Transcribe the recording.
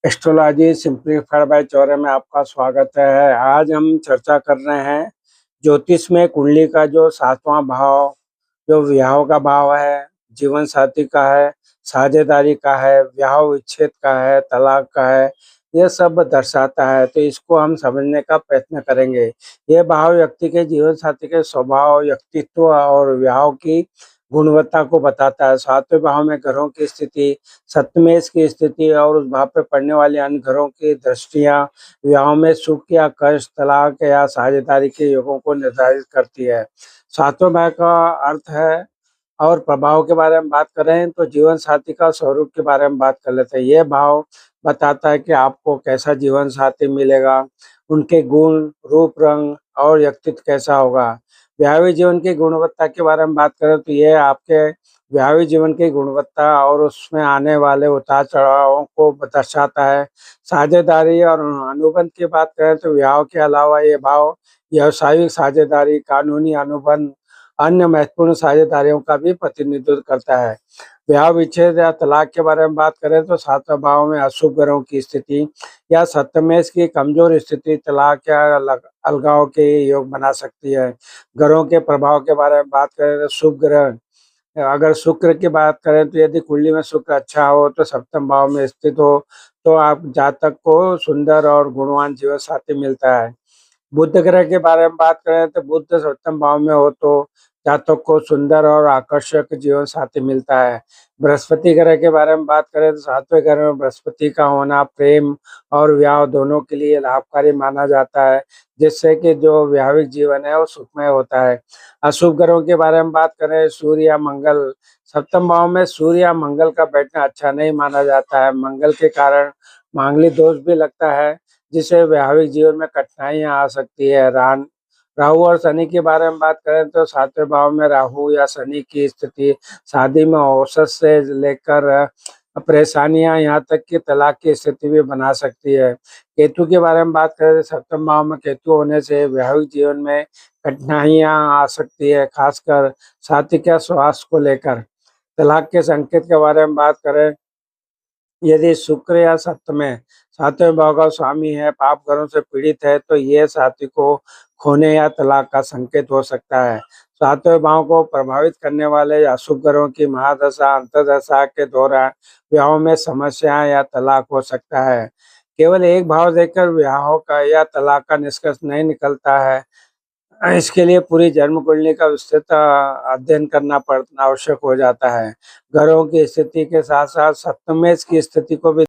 Astrology simplified bye Chaure में आपका स्वागत है। आज हम चर्चा कर रहे हैं ज्योतिष में कुंडली का जो 7वां भाव, जो विवाह का भाव है, जीवन साथी का है, साझेदारी का है, विवाह विच्छेद का है, तलाक का है, ये सब दर्शाता है। तो इसको हम समझने का प्रयत्न करेंगे। ये भाव व्यक्ति के जीवन साथी के स्वभाव, व्यक्तित्व और विवाह की गुणवत्ता को बताता है। 7वें भाव में ग्रहों की स्थिति, सप्तमेश की स्थिति और उस भाव पे पड़ने वाले अन्य ग्रहों की दृष्टियां विवाह में सुख या कष्ट, तलाक या साझेदारी के योगों को निर्धारित करती है। 7वें भाव का अर्थ है और प्रभाव के बारे में बात करें तो जीवन साथी का स्वरूप के बारे में बात कर लेते हैं। यह भाव बताता है कि आपको कैसा जीवन साथी मिलेगा, उनके गुण, रूप, रंग और व्यक्तित्व कैसा होगा। वैवाहिक जीवन की गुणवत्ता के बारे में बात करें तो यह आपके वैवाहिक जीवन की गुणवत्ता और उसमें आने वाले उतार चढ़ावों को दर्शाता है। साझेदारी और अनुबंध की बात करें तो विवाह के अलावा ये भाव व्यावसायिक साझेदारी, कानूनी अनुबंध, अन्य महत्वपूर्ण साझेदारियों का भी प्रतिनिधित्व करता है। विवाह विच्छेद या तलाक के बारे में बात करें तो 7वें भाव में अशुभ ग्रहों की स्थिति या सप्तमेश की कमजोर स्थिति तलाक या अलगाव के योग बना सकती है। ग्रहों के प्रभाव के बारे में बात करें तो शुभ ग्रह, अगर शुक्र की बात करें तो यदि कुंडली में शुक्र अच्छा हो तो सप्तम भाव में स्थित हो तो आप जातक को सुंदर और गुणवान जीवन साथी मिलता है। बुध ग्रह के बारे में बात करें तो बुध सप्तम भाव में हो तो जातक को सुंदर और आकर्षक जीवन साथी मिलता है। बृहस्पति ग्रह के बारे में बात करें तो 7वें घर में बृहस्पति का होना प्रेम और विवाह दोनों के लिए लाभकारी माना जाता है, जिससे कि जो वैवाहिक जीवन है वो सुखमय होता है। अशुभ ग्रहों के बारे में बात करें सूर्य या मंगल, सप्तम भाव में सूर्य या मंगल का बैठना अच्छा नहीं माना जाता है। मंगल के कारण मांगलिक दोष भी लगता है, जिससे वैवाहिक जीवन में कठिनाइयां आ सकती है। राहु और शनि के बारे में बात करें तो 7वें भाव में राहु या शनि की स्थिति शादी में औसत से लेकर परेशानियां यहाँ तक कि तलाक की स्थिति भी बना सकती है। केतु के बारे में बात करें तो सप्तम भाव में केतु होने से वैवाहिक जीवन में कठिनाइयां आ सकती है, खासकर साथी के स्वास्थ्य को लेकर। तलाक के संकेत के बारे में बात करें, यदि शुक्र या सप्तम 7वें भाव का स्वामी है, पाप ग्रहों से पीड़ित है तो ये साथी को खोने या तलाक का संकेत हो सकता है। 7वें भाव को प्रभावित करने वाले अशुभ ग्रहों की महादशा अंतर्दशा के दौरान विवाह में समस्या या तलाक हो सकता है। केवल एक भाव देखकर विवाह का या तलाक का निष्कर्ष नहीं निकलता है। इसके लिए पूरी जन्म कुंडली का विस्तृत अध्ययन करना पड़ना आवश्यक हो जाता है। ग्रहों की स्थिति के साथ साथ सप्तमेश की स्थिति को भी